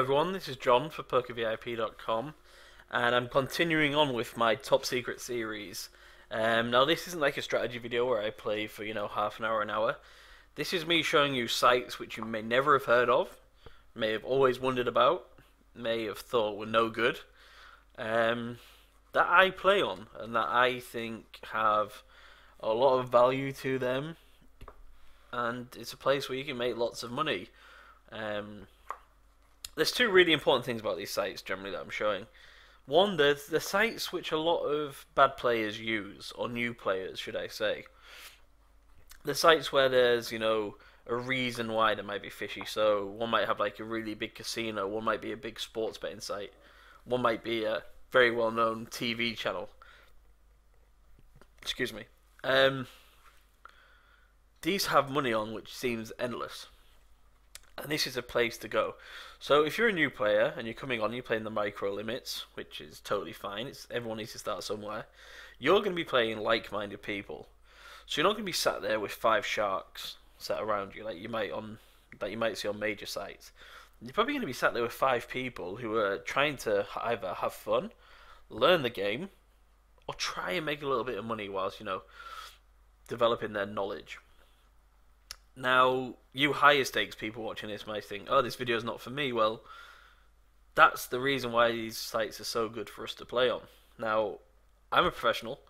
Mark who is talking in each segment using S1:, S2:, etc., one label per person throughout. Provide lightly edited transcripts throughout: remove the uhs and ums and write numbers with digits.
S1: everyone, this is John for PokerVIP.com, and I'm continuing on with my top secret series. Now this isn't like a strategy video where I play for, half an hour. This is me showing you sites which you may never have heard of, may have always wondered about, may have thought were no good, that I play on, and that I think have a lot of value to them, and it's a place where you can make lots of money. There's two really important things about these sites generally that I'm showing. One, there's the sites which a lot of bad players use, or new players should I say. The sites where there's, a reason why they might be fishy. So one might have like a really big casino, one might be a big sports betting site, one might be a very well known TV channel. Excuse me. These have money on which seems endless. And this is a place to go. So if you're a new player and you're coming on, you're playing the micro limits, which is totally fine. Everyone needs to start somewhere. You're going to be playing like-minded people. So you're not going to be sat there with 5 sharks sat around you like you might see on major sites. You're probably going to be sat there with 5 people who are trying to either have fun, learn the game, or try and make a little bit of money whilst, developing their knowledge. Now, you higher stakes people watching this might think, oh, this video is not for me. Well, that's the reason why these sites are so good for us to play on. Now, I'm a professional,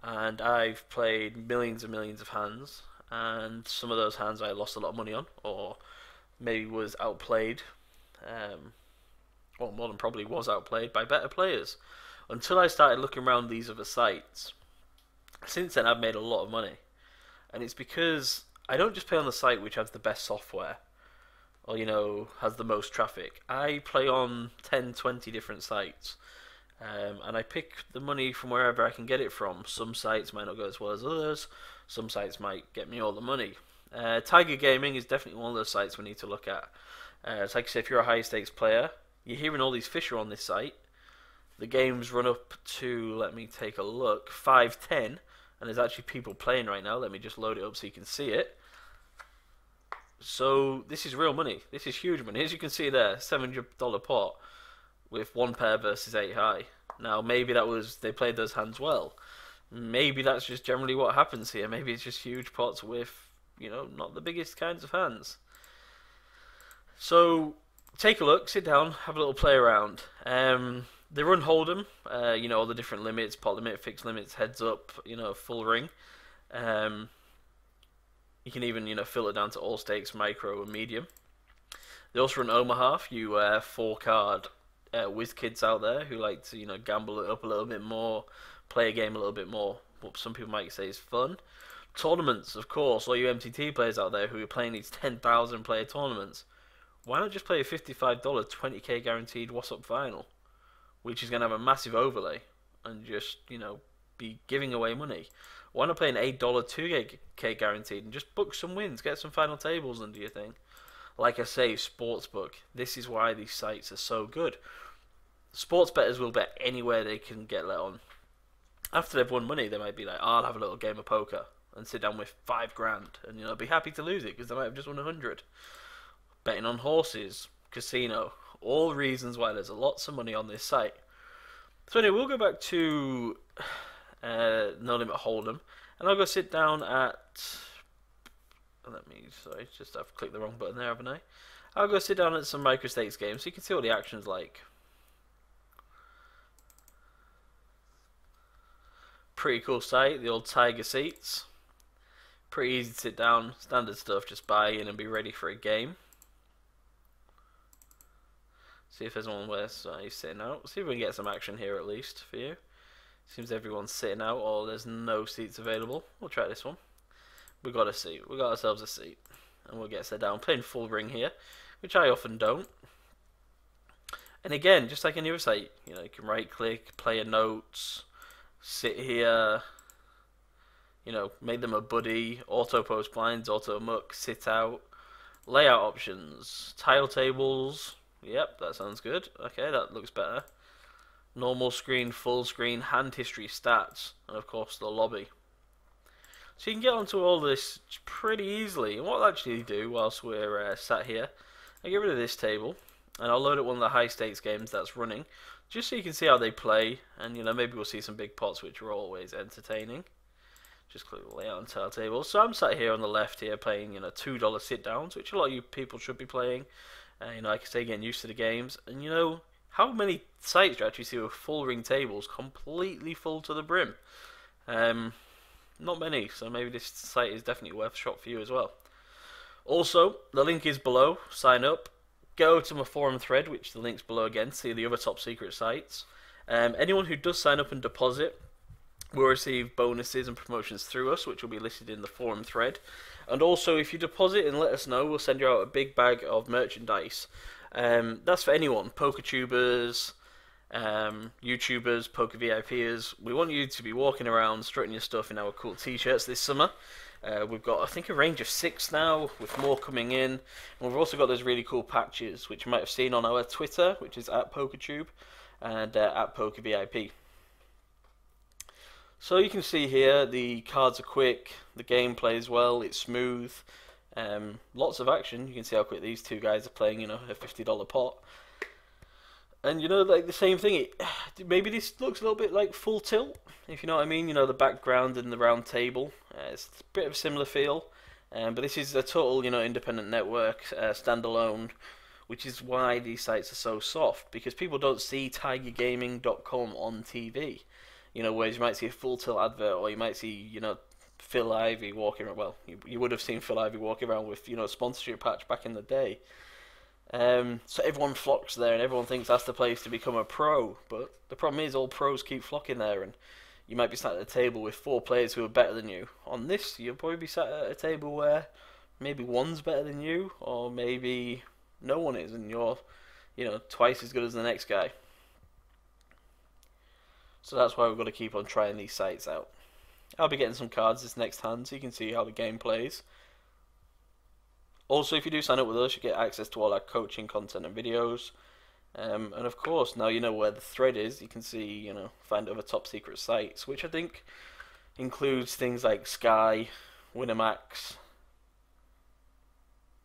S1: and I've played millions and millions of hands, and some of those hands I lost a lot of money on, or maybe was outplayed, or more than probably was outplayed by better players, until I started looking around these other sites. Since then, I've made a lot of money, and it's because I don't just play on the site which has the best software or, has the most traffic. I play on 10, 20 different sites, and I pick the money from wherever I can get it from. Some sites might not go as well as others. Some sites might get me all the money. Tiger Gaming is definitely one of those sites we need to look at. It's like I say, if you're a high stakes player, you're hearing all these fish are on this site. The games run up to, let me take a look, 510. And there's actually people playing right now. Let me just load it up so you can see it. So this is real money. This is huge money. As you can see there, $700 pot with 1 pair versus 8 high. Now maybe they played those hands well. Maybe that's just generally what happens here. Maybe it's just huge pots with, not the biggest kinds of hands. So take a look, sit down, have a little play around. They run Hold'em, all the different limits, pot limit, fixed limits, heads up, full ring. You can even, filter down to all stakes, micro, and medium. They also run Omaha, you 4-card whiz kids out there who like to, gamble it up a little bit more, play a game a little bit more, what some people might say is fun. Tournaments, of course, all you MTT players out there who are playing these 10,000 player tournaments. Why not just play a $55 20k guaranteed What's Up final, which is going to have a massive overlay and just, be giving away money? Why not play an $8 2k guaranteed and just book some wins, get some final tables under your thing? Like I say, sportsbook. This is why these sites are so good. Sports bettors will bet anywhere they can get let on. After they've won money, they might be like, oh, I'll have a little game of poker and sit down with $5,000 and, be happy to lose it because they might have just won 100. Betting on horses, casino, all reasons why there's lots of money on this site. So anyway, we'll go back to No Limit Hold'em, and I'll go sit down at. I've clicked the wrong button there, haven't I? I'll go sit down at some micro stakes games so you can see what the action's like. Pretty cool site, the old Tiger seats. Pretty easy to sit down, standard stuff, just buy in and be ready for a game. See if there's one where he's sitting out. See if we can get some action here at least for you. Seems everyone's sitting out or there's no seats available. We'll try this one. We got a seat. We got ourselves a seat. And we'll get set down. Playing full ring here, which I often don't. And again, just like any other site, you can right click, player notes, sit here, make them a buddy, auto post blinds, auto muck, sit out, layout options, tile tables. Yep, that sounds good. Okay, that looks better. Normal screen, full screen, hand history, stats, and of course the lobby. So you can get onto all this pretty easily. And what I'll actually do whilst we're sat here, I get rid of this table, and I'll load up one of the high stakes games that's running, just so you can see how they play, and maybe we'll see some big pots, which are always entertaining. Just click the layout and table. So I'm sat here on the left here playing $2 sit downs, which a lot of you people should be playing. Like I say, getting used to the games, and how many sites do you actually see with full ring tables completely full to the brim? Not many, so maybe this site is definitely worth a shot for you as well. Also, the link is below. Sign up. Go to my forum thread, which the link's below again, to see the other top secret sites. Anyone who does sign up and deposit will receive bonuses and promotions through us, which will be listed in the forum thread. And also, if you deposit and let us know, we'll send you out a big bag of merchandise. That's for anyone, PokerTubers, YouTubers, Poker VIPers. We want you to be walking around, strutting your stuff in our cool t-shirts this summer. We've got, I think, a range of 6 now, with more coming in. And we've also got those really cool patches, which you might have seen on our Twitter, which is @PokerTube, and @PokerVIP. So you can see here, the cards are quick, the game plays well, it's smooth, lots of action. You can see how quick these two guys are playing, a $50 pot. And like the same thing, maybe this looks a little bit like Full Tilt, if you know what I mean. The background and the round table, it's a bit of a similar feel. But this is a total, independent network, standalone, which is why these sites are so soft, because people don't see tigergaming.com on TV. Whereas you might see a Full Tilt advert, or you might see, Phil Ivey walking around. Well, you would have seen Phil Ivey walking around with, a sponsorship patch back in the day. So everyone flocks there, and everyone thinks that's the place to become a pro. But the problem is, all pros keep flocking there, and you might be sat at a table with 4 players who are better than you. On this, you'll probably be sat at a table where maybe one's better than you, or maybe no one is, and you're, twice as good as the next guy. So that's why we've got to keep on trying these sites out. I'll be getting some cards this next hand, so you can see how the game plays. Also, if you do sign up with us, you get access to all our coaching content and videos. And of course, now you know where the thread is, you can see, find other top secret sites, which I think includes things like Sky, Winamax.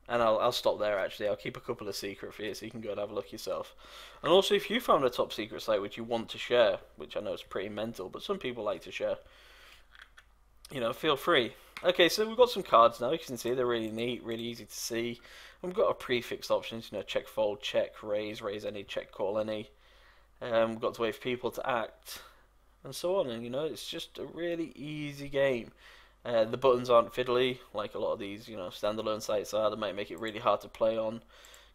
S1: And I'll stop there actually. I'll keep a couple of secret for you so you can go and have a look yourself. And also, if you found a top secret site which you want to share, which I know is pretty mental, but some people like to share, feel free. Okay, so we've got some cards now. You can see they're really neat, really easy to see. And we've got our prefixed options, check fold, check, raise any, check call any. We've got to wait for people to act, and so on. And it's just a really easy game. The buttons aren't fiddly like a lot of these, standalone sites are. They might make it really hard to play on.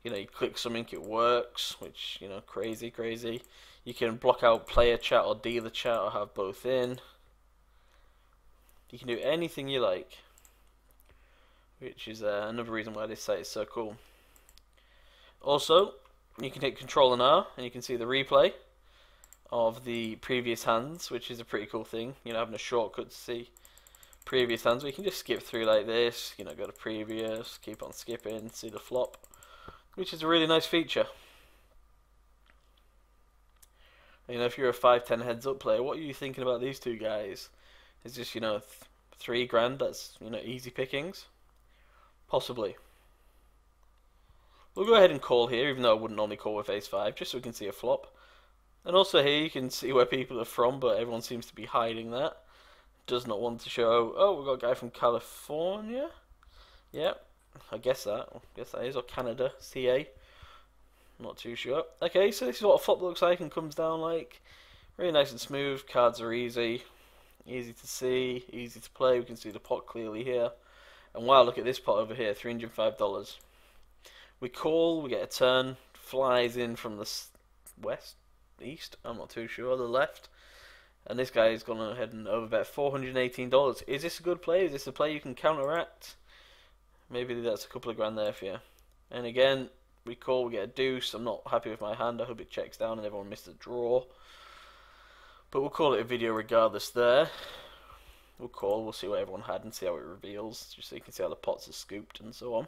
S1: You click something, it works, which, crazy. You can block out player chat or dealer chat, or have both in. You can do anything you like, which is another reason why this site is so cool. Also, you can hit Control and R, and you can see the replay of the previous hands, which is a pretty cool thing. Having a shortcut to see previous hands, we can just skip through like this, go to previous, keep on skipping, see the flop, which is a really nice feature. If you're a 5-10 heads up player, what are you thinking about these two guys? Is this, $3 grand, that's, easy pickings? Possibly. We'll go ahead and call here, even though I wouldn't normally call with ace-5, just so we can see a flop. And also here you can see where people are from, but everyone seems to be hiding that. Does not want to show. Oh, we've got a guy from California. Yep, I guess that is, or Canada, CA. Not too sure. Okay, so this is what a flop looks like and comes down like. Really nice and smooth. Cards are easy to see, easy to play. We can see the pot clearly here. And wow, look at this pot over here, $305. We call, we get a turn, flies in from the west, east, I'm not too sure, the left. And this guy has gone ahead and overbet $418. Is this a good play? Is this a play you can counteract? Maybe that's a couple of grand there for you. And again, we call, we get a deuce. I'm not happy with my hand. I hope it checks down and everyone missed a draw. But we'll call it a video regardless there. We'll call, we'll see what everyone had and see how it reveals. Just so you can see how the pots are scooped and so on.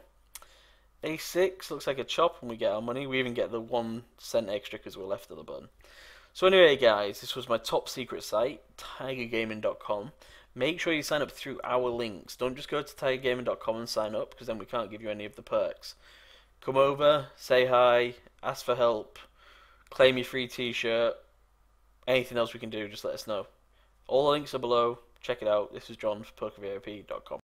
S1: A6 looks like a chop and we get our money. We even get the 1 cent extra because we're left of the button. So anyway guys, this was my top secret site, tigergaming.com. Make sure you sign up through our links. Don't just go to tigergaming.com and sign up, because then we can't give you any of the perks. Come over, say hi, ask for help, claim your free T-shirt. Anything else we can do, just let us know. All the links are below. Check it out. This is John for PokerVIP.com.